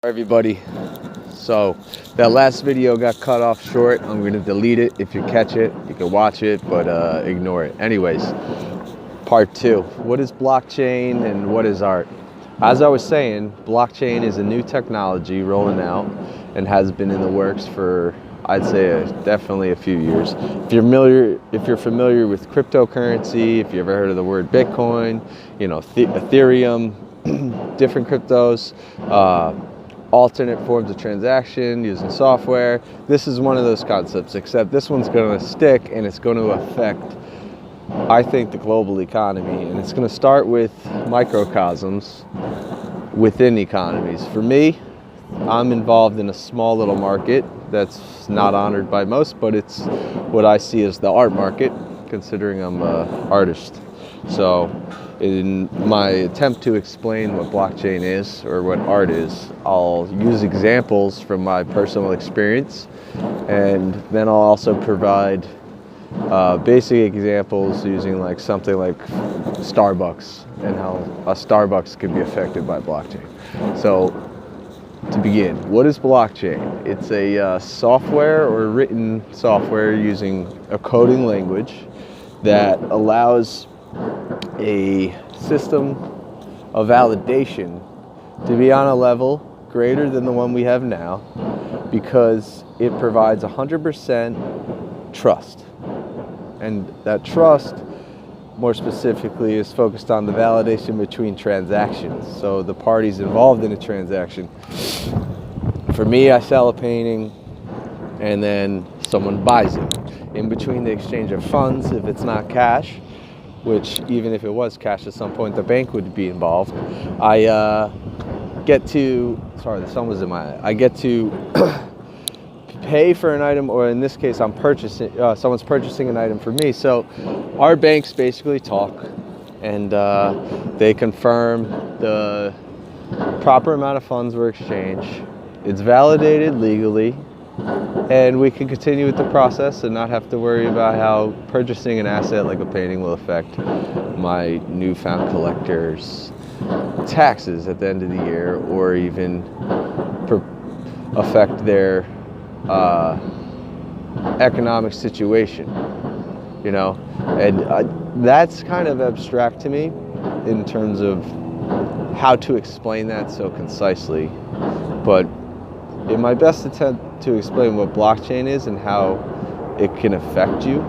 Everybody, so that last video got cut off short. I'm going to delete it. If you catch it, you can watch it, but ignore it. Anyways, part two. What is blockchain and what is art? As I was saying, blockchain is a new technology rolling out and has been in the works for, I'd say, definitely a few years. If you're familiar with cryptocurrency, if you ever heard of the word Bitcoin, Ethereum, different cryptos, alternate forms of transaction using software. This is one of those concepts, except this one's going to stick and it's going to affect, I think, the global economy. And it's going to start with microcosms within economies. For me, I'm involved in a small little market that's not honored by most, but it's what I see as the art market, considering I'm an artist. So in my attempt to explain what blockchain is or what art is, I'll use examples from my personal experience, and then I'll also provide basic examples using something like Starbucks and how a Starbucks can be affected by blockchain. So to begin, what is blockchain? It's a software or written software using a coding language that allows a system of validation to be on a level greater than the one we have now, because it provides 100% trust. And that trust, more specifically, is focused on the validation between transactions. So the parties involved in a transaction. For me, I sell a painting and then someone buys it. In between the exchange of funds, if it's not cash, which even if it was cash at some point, the bank would be involved, I get to, sorry, the sun was in my eye. I get to pay for an item, or in this case, I'm purchasing, someone's purchasing an item for me. So our banks basically talk, and they confirm the proper amount of funds were exchanged. It's validated legally, and we can continue with the process and not have to worry about how purchasing an asset like a painting will affect my newfound collector's taxes at the end of the year, or even affect their economic situation, and that's kind of abstract to me in terms of how to explain that so concisely. But in my best attempt to explain what blockchain is and how it can affect you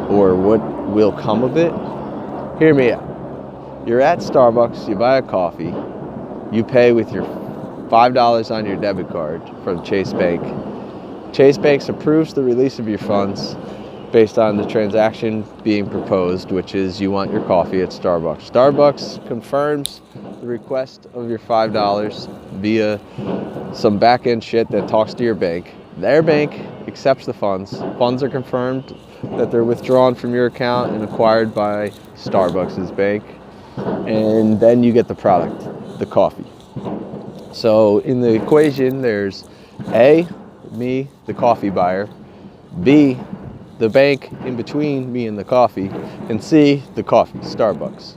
or what will come of it, hear me out. You're at Starbucks, you buy a coffee, you pay with your $5 on your debit card from Chase Bank. Chase Bank approves the release of your funds based on the transaction being proposed, which is you want your coffee at Starbucks. Starbucks confirms the request of your $5 via some back-end shit that talks to your bank. Their bank accepts the funds. Funds are confirmed that they're withdrawn from your account and acquired by Starbucks' bank. And then you get the product, the coffee. So in the equation, there's A, me, the coffee buyer, B, the bank in between me and the coffee, and C, the coffee, Starbucks.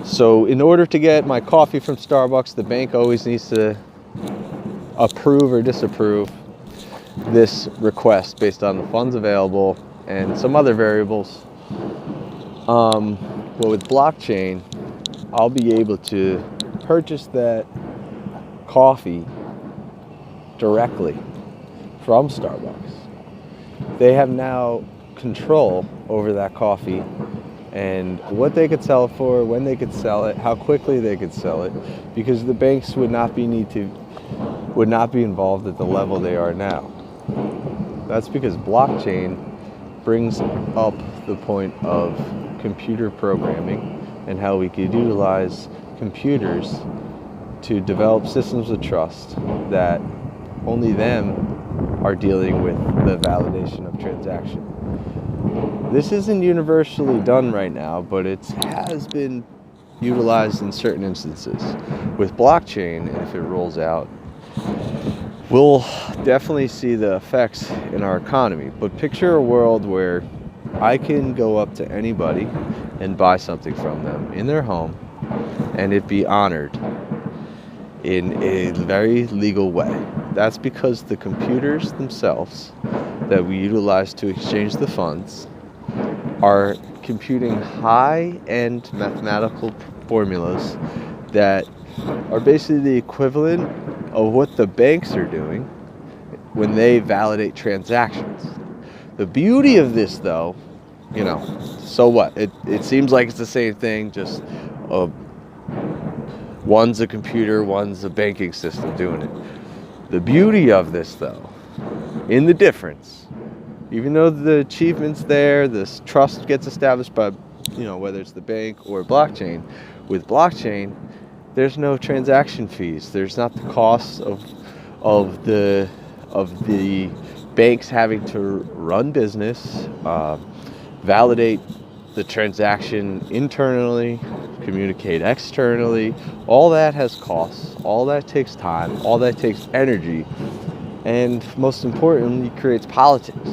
So in order to get my coffee from Starbucks, the bank always needs to approve or disapprove this request based on the funds available and some other variables. Well, with blockchain, I'll be able to purchase that coffee directly from Starbucks. They have now control over that coffee and what they could sell it for, when they could sell it, how quickly they could sell it, because the banks would not be involved at the level they are now. That's because blockchain brings up the point of computer programming and how we could utilize computers to develop systems of trust that only them are dealing with the validation of transaction. This isn't universally done right now, but it has been utilized in certain instances. With blockchain, and if it rolls out, we'll definitely see the effects in our economy. But picture a world where I can go up to anybody and buy something from them in their home and it be honored in a very legal way. That's because the computers themselves that we utilize to exchange the funds are computing high-end mathematical formulas that are basically the equivalent of what the banks are doing when they validate transactions. The beauty of this, though, so what? It seems like it's the same thing, just one's a computer, one's a banking system doing it. The beauty of this, though, in the difference, even though the achievement's there, this trust gets established by, whether it's the bank or blockchain. With blockchain, there's no transaction fees. There's not the costs of the banks having to run business, validate the transaction internally, communicate externally. All that has costs. All that takes time. All that takes energy. And most importantly, creates politics.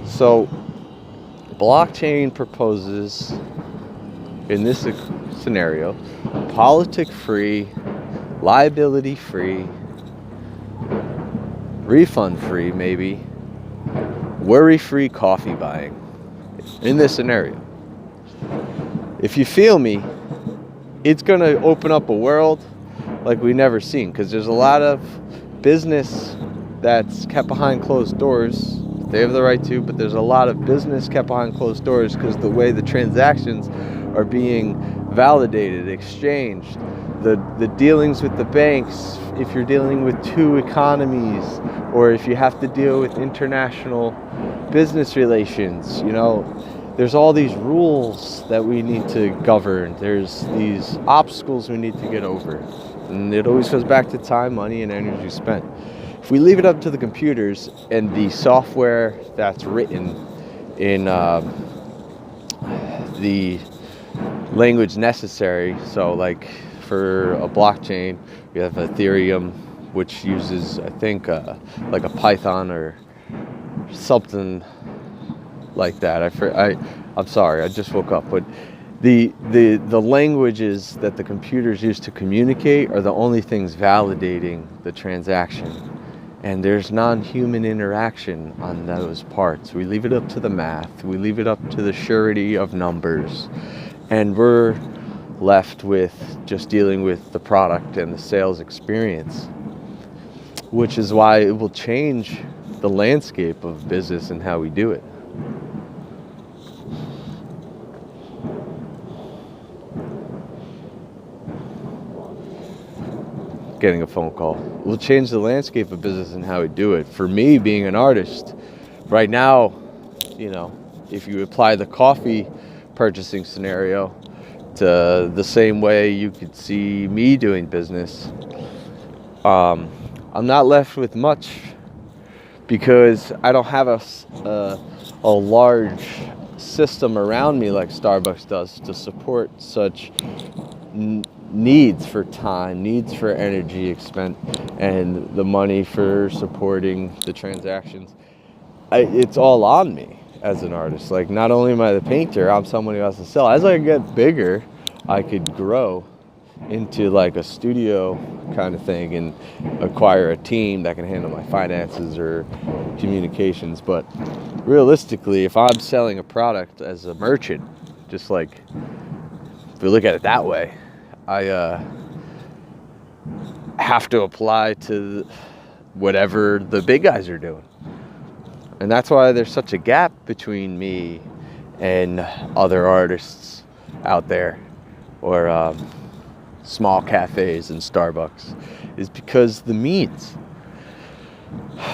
So, blockchain proposes, in this scenario, politic-free, liability-free, refund-free, maybe, worry-free coffee buying. In this scenario, if you feel me, it's going to open up a world like we've never seen, because there's a lot of business that's kept behind closed doors. They have the right to, but there's a lot of business kept behind closed doors because the way the transactions are being validated, exchanged, the dealings with the banks, if you're dealing with two economies, or if you have to deal with international business relations, there's all these rules that we need to govern. There's these obstacles we need to get over. And it always goes back to time, money, and energy spent. If we leave it up to the computers and the software that's written in the language necessary, so like for a blockchain, we have Ethereum, which uses, I think, like a Python or something like that. I'm sorry, I just woke up, but the languages that the computers use to communicate are the only things validating the transaction. And there's non-human interaction on those parts. We leave it up to the math. We leave it up to the surety of numbers. And we're left with just dealing with the product and the sales experience, which is why it will change the landscape of business and how we do it. Getting a phone call. We'll change the landscape of business and how we do it. For me, being an artist, right now, if you apply the coffee purchasing scenario to the same way you could see me doing business, I'm not left with much because I don't have a large system around me like Starbucks does to support such needs for time, needs for energy expended, and the money for supporting the transactions. It's all on me as an artist. Like, not only am I the painter, I'm someone who has to sell. As I get bigger, I could grow into like a studio kind of thing and acquire a team that can handle my finances or communications. But realistically, if I'm selling a product as a merchant, just like, if we look at it that way, I have to apply to whatever the big guys are doing. And that's why there's such a gap between me and other artists out there, or small cafes and Starbucks, is because the means.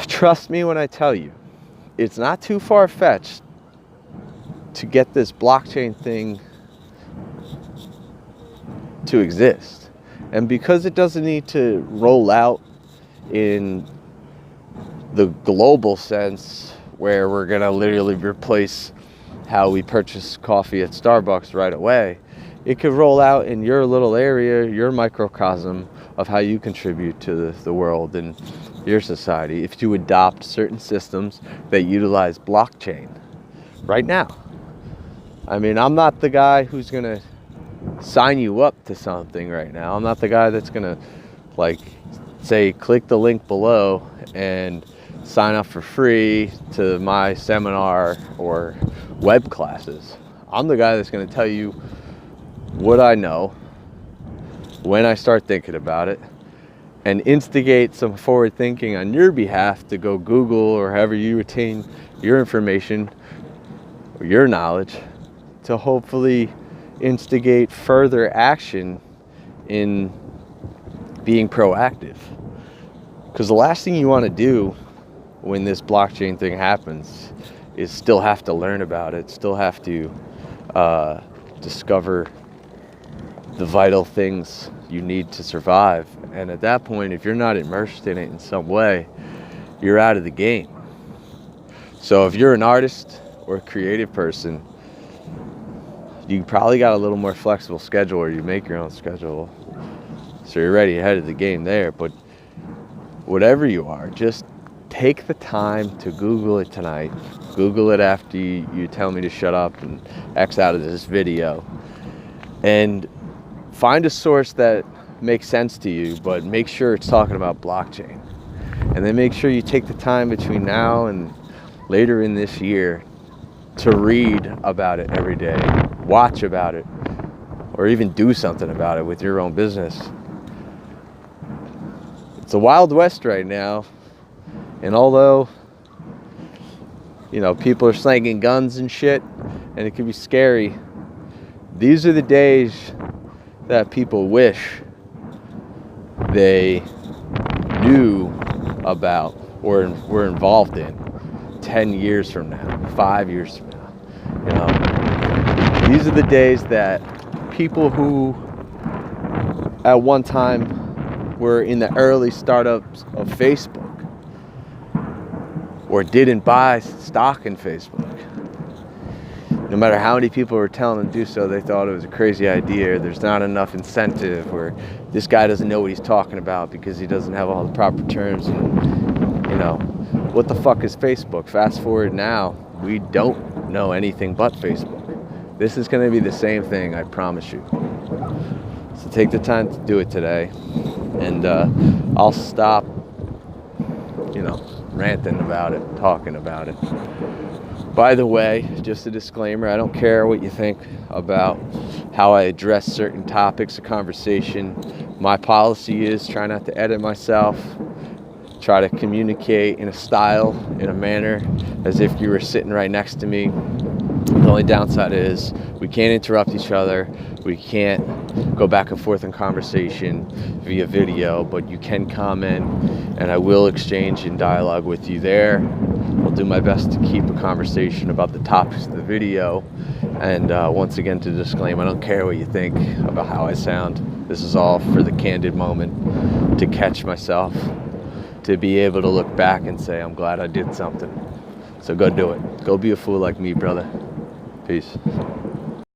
Trust me when I tell you, it's not too far-fetched to get this blockchain thing to exist. And because it doesn't need to roll out in the global sense where we're going to literally replace how we purchase coffee at Starbucks right away, it could roll out in your little area, your microcosm of how you contribute to the world and your society if you adopt certain systems that utilize blockchain right now. I mean, I'm not the guy who's going to sign you up to something right now. I'm not the guy that's going to Like, say, click the link below and sign up for free to my seminar or web classes. I'm the guy that's going to tell you what I know when I start thinking about it, and instigate some forward thinking on your behalf to go Google or however you retain your information or your knowledge to hopefully instigate further action in being proactive. Because the last thing you want to do when this blockchain thing happens is still have to learn about it, still have to discover the vital things you need to survive. And at that point, if you're not immersed in it in some way, you're out of the game. So if you're an artist or a creative person, you probably got a little more flexible schedule, or you make your own schedule, so you're ready ahead of the game there. But whatever you are, just take the time to Google it tonight. Google it after you tell me to shut up and X out of this video, and find a source that makes sense to you, but make sure it's talking about blockchain. And then make sure you take the time between now and later in this year to read about it every day, watch about it, or even do something about it with your own business. It's a Wild West right now, and although, you know, people are slanging guns and shit, and it can be scary, these are the days that people wish they knew about or were involved in 10 years from now, 5 years from now. You know, these are the days that people who at one time were in the early startups of Facebook or didn't buy stock in Facebook, no matter how many people were telling them to do so, they thought it was a crazy idea. There's not enough incentive, or this guy doesn't know what he's talking about because he doesn't have all the proper terms. And, you know, what the fuck is Facebook? Fast forward now, we don't know anything but Facebook. This is going to be the same thing, I promise you. So take the time to do it today, and I'll stop, you know, ranting about it, talking about it. By the way, just a disclaimer, I don't care what you think about how I address certain topics of conversation. My policy is try not to edit myself, try to communicate in a style, in a manner, as if you were sitting right next to me. The only downside is we can't interrupt each other. We can't go back and forth in conversation via video, but you can comment, and I will exchange in dialogue with you there. I'll do my best to keep a conversation about the topics of the video. And once again, to disclaim, I don't care what you think about how I sound. This is all for the candid moment, to catch myself, to be able to look back and say, I'm glad I did something. So go do it. Go be a fool like me, brother. Peace.